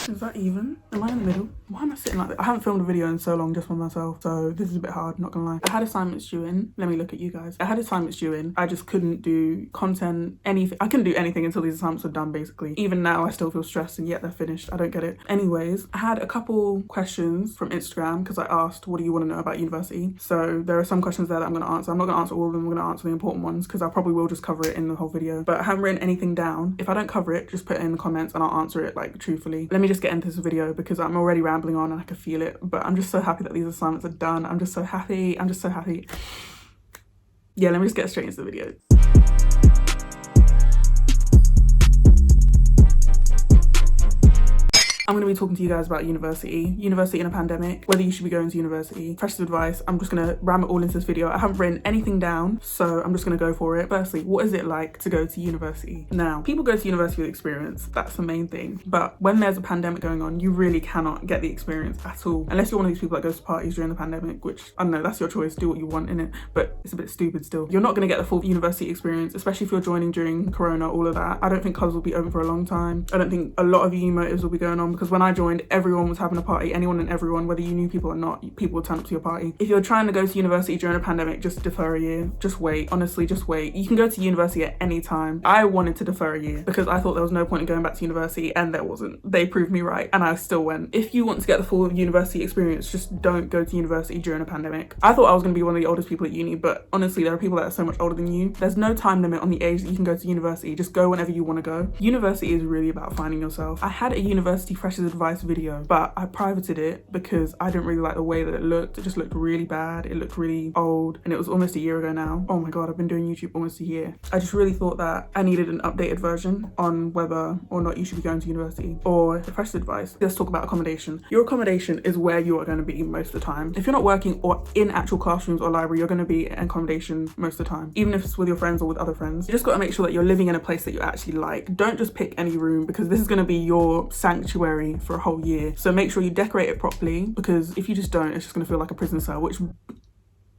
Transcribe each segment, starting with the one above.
Is that even? Am I in the middle? Why am I sitting like that? I haven't filmed a video in so long just for myself, so this is a bit hard, not gonna lie. I had assignments due in. Let me look at you guys. I had assignments due in. I just couldn't do content, anything. I couldn't do anything until these assignments were done, basically. Even now, I still feel stressed and yet they're finished. I don't get it. Anyways, I had a couple questions from Instagram because I asked, what do you want to know about university? So there are some questions there that I'm gonna answer. I'm not gonna answer all of them. I'm gonna answer the important ones because I probably will just cover it in the whole video. But I haven't written anything down. If I don't cover it, just put it in the comments and I'll answer it like truthfully. Let me just get into this video because I'm already rambling on and I can feel it, but I'm just so happy that these assignments are done. I'm just so happy. Yeah, let me just get straight into the video. I'm going to be talking to you guys about university in a pandemic, whether you should be going to university, fresh advice. I'm just going to ram it all into this video. I haven't written anything down, so I'm just going to go for it. Firstly, what is it like to go to university? Now, people go to university with experience. That's the main thing. But when there's a pandemic going on, you really cannot get the experience at all. Unless you're one of these people that goes to parties during the pandemic, which, I don't know, that's your choice. Do what you want in it, but it's a bit stupid still. You're not going to get the full university experience, especially if you're joining during Corona, all of that. I don't think clubs will be open for a long time. I don't think a lot of uni motives will be going on, because when I joined, everyone was having a party. Anyone and everyone, whether you knew people or not, people would turn up to your party. If you're trying to go to university during a pandemic, just defer a year. Just wait. Honestly, just wait. You can go to university at any time. I wanted to defer a year because I thought there was no point in going back to university, and there wasn't. They proved me right and I still went. If you want to get the full university experience, just don't go to university during a pandemic. I thought I was going to be one of the oldest people at uni, but honestly, there are people that are so much older than you. There's no time limit on the age that you can go to university. Just go whenever you want to go. University is really about finding yourself. I had a university freshers advice video, but I privated it because I didn't really like the way that it looked. It just looked really bad. It looked really old, and it was almost a year ago now. Oh my god, I've been doing YouTube almost a year. I just really thought that I needed an updated version on whether or not you should be going to university. Or the freshers advice, let's talk about accommodation. Your accommodation is where you are going to be most of the time. If you're not working or in actual classrooms or library, you're going to be in accommodation most of the time, even if it's with your friends or with other friends. You just got to make sure that you're living in a place that you actually like. Don't just pick any room, because this is going to be your sanctuary for a whole year. So make sure you decorate it properly, because if you just don't, it's just going to feel like a prison cell, which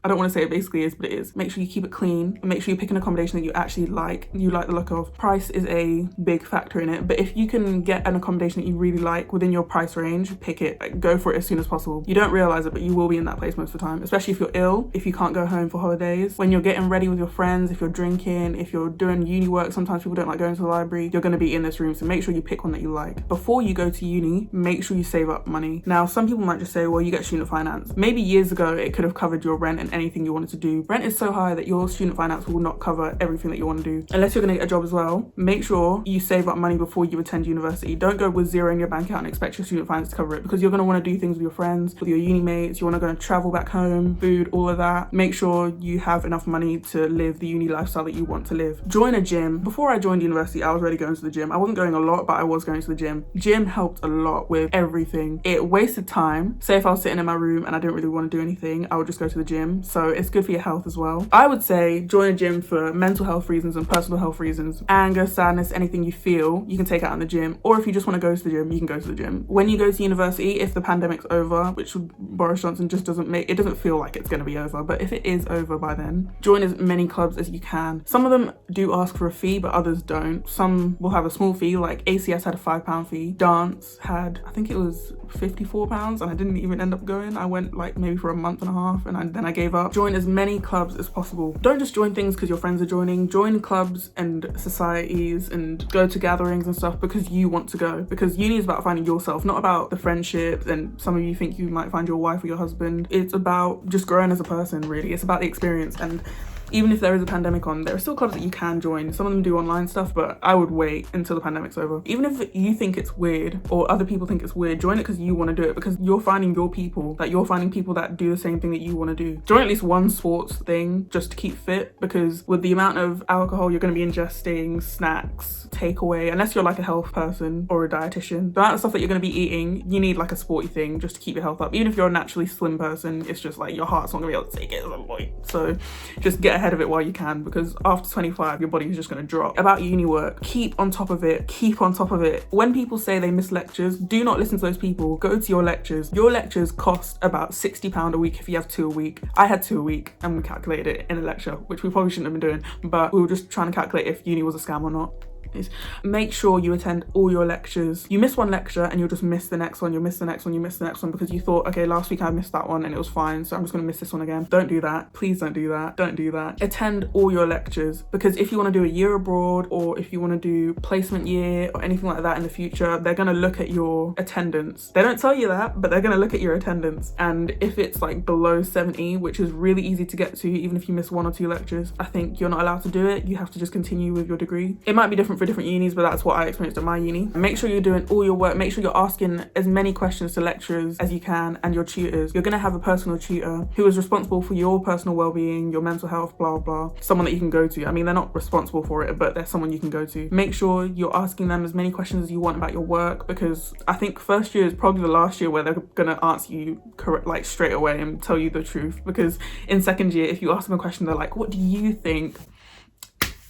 I don't want to say it basically is, but it is. Make sure you keep it clean and make sure you pick an accommodation that you actually like, the look of. Price is a big factor in it, but if you can get an accommodation that you really like within your price range, pick it. Like, go for it as soon as possible. You don't realize it, but you will be in that place most of the time, especially if you're ill, if you can't go home for holidays, when you're getting ready with your friends, if you're drinking, if you're doing uni work. Sometimes people don't like going to the library. You're going to be in this room, so make sure you pick one that you like. Before you go to uni, make sure you save up money. Now, some people might just say, well, you get student finance. Maybe years ago it could have covered your rent and anything you wanted to do. Rent is so high that your student finance will not cover everything that you want to do. Unless you're going to get a job as well, make sure you save up money before you attend university. Don't go with zero in your bank account and expect your student finance to cover it, because you're going to want to do things with your friends, with your uni mates. You want to go and travel back home, food, all of that. Make sure you have enough money to live the uni lifestyle that you want to live. Join a gym. Before I joined university, I was already going to the gym. I wasn't going a lot, but I was going to the gym. Gym helped a lot with everything. It wasted time. Say if I was sitting in my room and I didn't really want to do anything, I would just go to the gym. So it's good for your health as well. I would say join a gym for mental health reasons and personal health reasons. Anger, sadness, anything you feel, you can take out in the gym. Or if you just want to go to the gym, you can go to the gym. When you go to university, if the pandemic's over, which Boris Johnson just doesn't feel like it's going to be over, but if it is over by then, join as many clubs as you can. Some of them do ask for a fee, but others don't. Some will have a small fee, like ACS had a £5 fee. Dance had, I think it was £54, and I didn't even end up going. I went like maybe for a month and a half, and then I gave up. Join as many clubs as possible. Don't just join things because your friends are joining. Join clubs and societies and go to gatherings and stuff because you want to go. Because uni is about finding yourself, not about the friendships and some of you think you might find your wife or your husband. It's about just growing as a person, really. It's about the experience. And even if there is a pandemic on, there are still clubs that you can join. Some of them do online stuff, but I would wait until the pandemic's over. Even if you think it's weird or other people think it's weird, join it because you want to do it, because you're finding your people, that you're finding people that do the same thing that you want to do. Join at least one sports thing just to keep fit, because with the amount of alcohol you're going to be ingesting, snacks, takeaway, unless you're like a health person or a dietitian, the amount of stuff that you're going to be eating, you need like a sporty thing just to keep your health up. Even if you're a naturally slim person, it's just like your heart's not going to be able to take it at some point. So just get ahead of it while you can, because after 25 your body is just going to drop. About uni work, keep on top of it. When people say they miss lectures, do not listen to those people. Go to your lectures. Your lectures cost about £60 a week if you have 2 a week. I had 2 a week and we calculated it in a lecture, which we probably shouldn't have been doing, but we were just trying to calculate if uni was a scam or not. is make sure you attend all your lectures. You miss one lecture and you'll just miss the next one, you'll miss the next one, you miss the next one because you thought, okay, last week I missed that one and it was fine, so I'm just gonna miss this one again. Don't do that. Please don't do that. Don't do that. Attend all your lectures, because if you want to do a year abroad or if you want to do placement year or anything like that in the future, they're gonna look at your attendance. They don't tell you that, but they're gonna look at your attendance. And if it's like below 70, which is really easy to get to even if you miss 1 or 2 lectures, I think you're not allowed to do it. You have to just continue with your degree. It might be different for different unis, but that's what I experienced at my uni. Make sure you're doing all your work. Make sure you're asking as many questions to lecturers as you can and your tutors. You're gonna have a personal tutor who is responsible for your personal well-being, your mental health, blah blah. Someone that you can go to. I mean, they're not responsible for it, but they're someone you can go to. Make sure you're asking them as many questions as you want about your work, because I think first year is probably the last year where they're gonna answer you correct, like straight away, and tell you the truth. Because in second year, if you ask them a question, they're like, what do you think?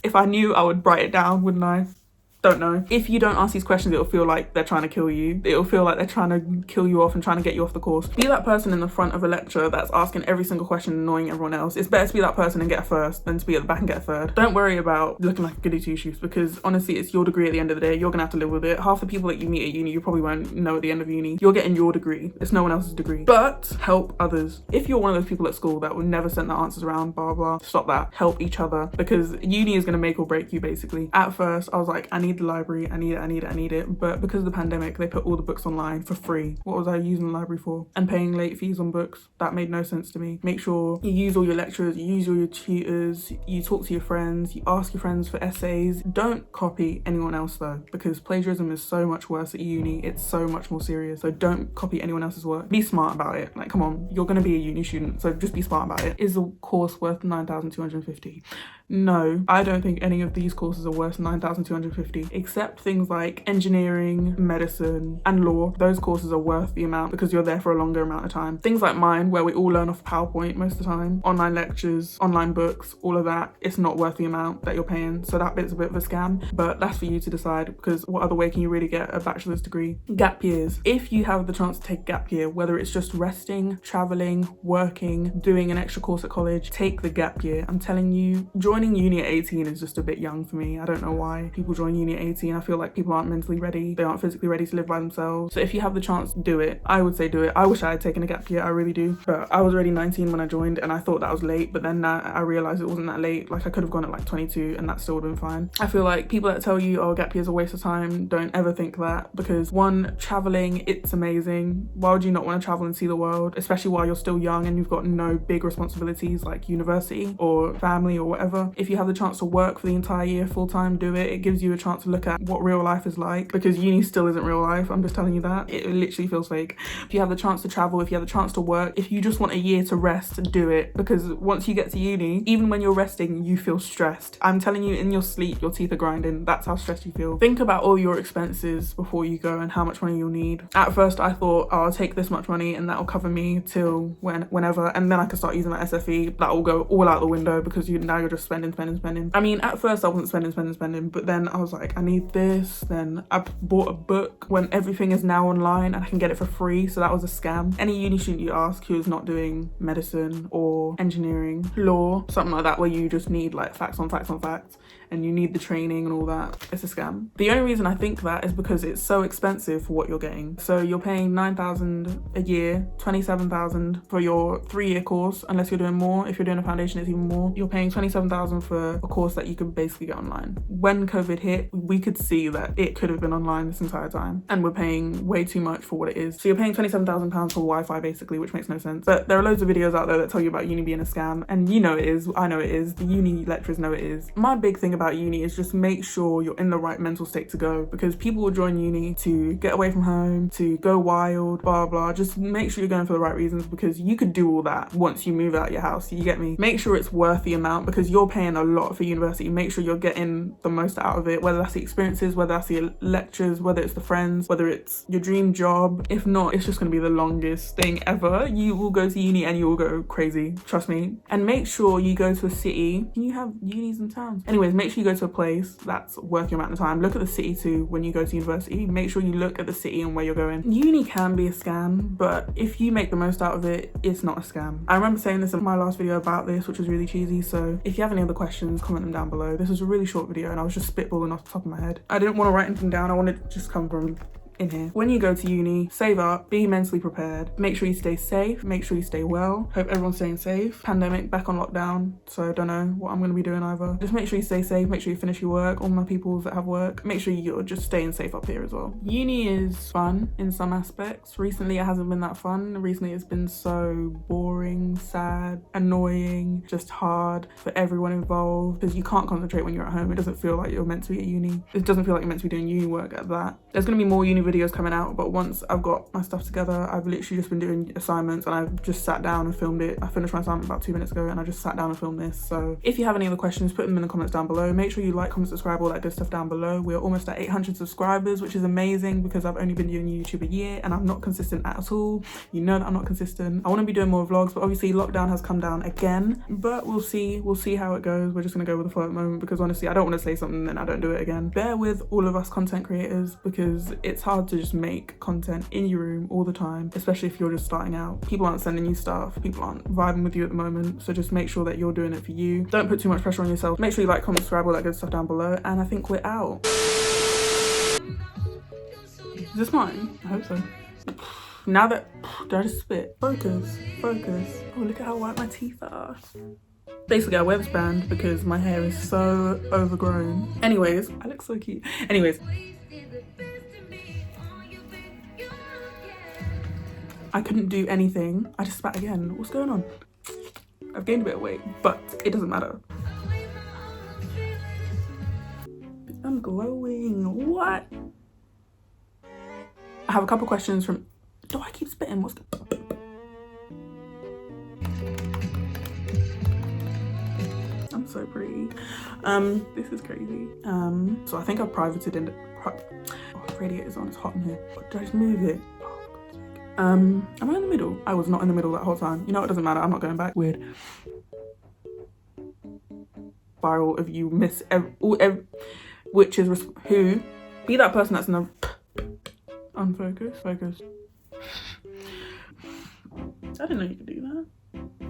If I knew, I would write it down, wouldn't I? Don't know. If you don't ask these questions, it'll feel like they're trying to kill you. It'll feel like they're trying to kill you off and trying to get you off the course. Be that person in the front of a lecture that's asking every single question, annoying everyone else. It's better to be that person and get a first than to be at the back and get a third. Don't worry about looking like a goody two-shoes, because honestly, it's your degree at the end of the day. You're gonna have to live with it. Half the people that you meet at uni, you probably won't know at the end of uni. You're getting your degree. It's no one else's degree. But help others. If you're one of those people at school that will never send the answers around, blah blah, stop that. Help each other, because uni is gonna make or break you basically. At first, I was like, I need the library, I need it, but because of the pandemic, they put all the books online for free. What was I using the library for? And paying late fees on books? That made no sense to me. Make sure you use all your lecturers, you use all your tutors, you talk to your friends, you ask your friends for essays. Don't copy anyone else though, because plagiarism is so much worse at uni. It's so much more serious. So don't copy anyone else's work. Be smart about it. Like, come on, you're gonna be a uni student, so just be smart about it. Is the course worth 9,250? No, I don't think any of these courses are worth 9,250, except things like engineering, medicine, and law. Those courses are worth the amount because you're there for a longer amount of time. Things like mine, where we all learn off PowerPoint most of the time, online lectures, online books, all of that, it's not worth the amount that you're paying. So that bit's a bit of a scam, but that's for you to decide, because what other way can you really get a bachelor's degree? Gap years. If you have the chance to take a gap year, whether it's just resting, traveling, working, doing an extra course at college, take the gap year. I'm telling you, joining uni at 18 is just a bit young for me. I don't know why people join uni at 18. I feel like people aren't mentally ready. They aren't physically ready to live by themselves. So if you have the chance, do it. I would say do it. I wish I had taken a gap year, I really do. But I was already 19 when I joined and I thought that was late, but then I realized it wasn't that late. Like, I could have gone at like 22 and that still would have been fine. I feel like people that tell you, oh, gap year is a waste of time, don't ever think that, because one, traveling, it's amazing. Why would you not want to travel and see the world, especially while you're still young and you've got no big responsibilities like university or family or whatever? If you have the chance to work for the entire year full-time, do it. It gives you a chance to look at what real life is like, because uni still isn't real life. I'm just telling you that. It literally feels fake. If you have the chance to travel, if you have the chance to work, if you just want a year to rest, do it, because once you get to uni, even when you're resting, you feel stressed. I'm telling you, in your sleep, your teeth are grinding. That's how stressed you feel. Think about all your expenses before you go and how much money you'll need. At first, I thought, oh, I'll take this much money and that'll cover me till whenever, and then I can start using my SFE. That will go all out the window because now you're just spending. I mean, at first I wasn't spending, but then I was like, I need this. Then I bought a book when everything is now online and I can get it for free, so that was a scam. Any uni student you ask who is not doing medicine or engineering, law, something like that, where you just need like facts on facts on facts and you need the training and all that, it's a scam. The only reason I think that is because it's so expensive for what you're getting. So you're paying 9,000 a year, 27,000 for your 3-year course, unless you're doing more. If you're doing a foundation, it's even more. You're paying 27,000 for a course that you could basically get online. When COVID hit, we could see that it could have been online this entire time, and we're paying way too much for what it is. So you're paying £27,000 for Wi-Fi basically, which makes no sense. But there are loads of videos out there that tell you about uni being a scam, and you know it is. I know it is. The uni lecturers know it is. My big thing about uni is just make sure you're in the right mental state to go, because people will join uni to get away from home, to go wild, blah blah. Just make sure you're going for the right reasons, because you could do all that once you move out your house. You get me? Make sure it's worth the amount, because you're paying a lot for university. Make sure you're getting the most out of it, whether that's the experiences, whether that's the lectures, whether it's the friends, whether it's your dream job. If not, it's just going to be the longest thing ever. You will go to uni and you will go crazy, trust me. And make sure you go to a city. Can you have unis in towns? Anyways, make make sure you go to a place that's worth your amount of time. Look at the city too when you go to university. Make sure you look at the city and where you're going. Uni can be a scam, but if you make the most out of it, it's not a scam. I remember saying this in my last video about this, which was really cheesy, so if you have any other questions, comment them down below. This was a really short video and I was just spitballing off the top of my head. I didn't want to write anything down. I wanted to just come from in here. When you go to uni, save up, be mentally prepared, make sure you stay safe, make sure you stay well. Hope everyone's staying safe. Pandemic back on lockdown, so I don't know what I'm gonna be doing either. Just make sure you stay safe, make sure you finish your work. All my people that have work, make sure you're just staying safe up here as well. Uni is fun in some aspects. Recently it hasn't been that fun. Recently it's been so boring, sad, annoying, just hard for everyone involved because you can't concentrate when you're at home. It doesn't feel like you're meant to be at uni. It doesn't feel like you're meant to be doing uni work at that. There's gonna be more uni videos coming out, but once I've got my stuff together, I've literally just been doing assignments and I've just sat down and filmed it. I finished my assignment about 2 minutes ago and I just sat down and filmed this. So if you have any other questions, put them in the comments down below. Make sure you like, comment, subscribe, all that good stuff down below. We're almost at 800 subscribers, which is amazing because I've only been doing YouTube a year and I'm not consistent at all. You know that I'm not consistent. I want to be doing more vlogs, but obviously lockdown has come down again, but we'll see how it goes. We're just gonna go with the flow at the moment because honestly I don't want to say something and then I don't do it again. Bear with all of us content creators because it's hard to just make content in your room all the time, especially if you're just starting out. People aren't sending you stuff, people aren't vibing with you at the moment, so just make sure that you're doing it for you. Don't put too much pressure on yourself. Make sure you like, comment, subscribe, all that good stuff down below, and I think we're out. Is this mine? I hope so. Now that, did I just spit? Focus. Oh, look at how white my teeth are. Basically, I wear this band because my hair is so overgrown. Anyways, I look so cute. Anyways, I couldn't do anything. I just spat again. What's going on? I've gained a bit of weight, but it doesn't matter. I'm glowing. What? I have a couple questions from... Do I keep spitting? What's the... I'm so pretty. This is crazy. So I think I've privated in the... Oh, the radiator's on. It's hot in here. Did I just move it? Am I in the middle? I was not in the middle that whole time. You know, it doesn't matter. I'm not going back. Weird. Viral of you miss which is who? Be that person that's in the unfocused. Focus. I didn't know you could do that.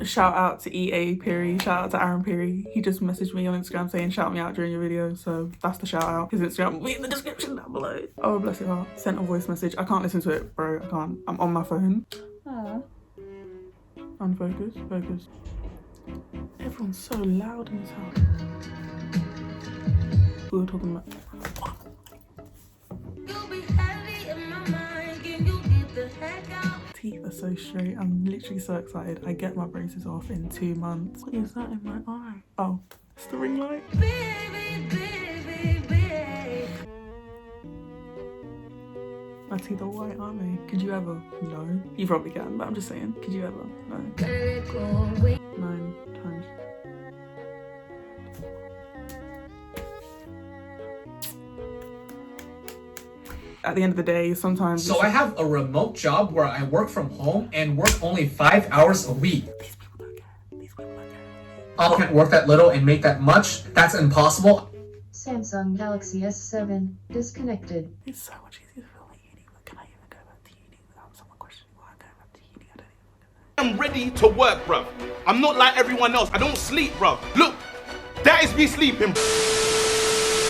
Shout out to EA Peary, shout out to Aaron Peary. He just messaged me on Instagram saying shout me out during your video, so that's the shout out. His Instagram will be in the description down below. Oh bless your heart. Sent a voice message. I can't listen to it, bro. I can't. I'm on my phone. Aww. Unfocused. Focus. Everyone's so loud in this house. We were talking about... Teeth are so straight. I'm literally so excited. I get my braces off in 2 months. What is that in my eye? Oh, it's the ring light. My teeth are white, aren't they? Could you ever? No. You probably can, but I'm just saying. Could you ever? No. 9 times. At the end of the day, sometimes... So I have a remote job where I work from home and work only 5 hours a week. These people don't care. These people don't care. I can't work that little and make that much. That's impossible. Samsung Galaxy S7 disconnected. It's so much easier to film at uni, but can I even go back to uni without someone questioning why I'm going back to uni? I don't even know. I'm ready to work, bro. I'm not like everyone else. I don't sleep, bro. Look, that is me sleeping.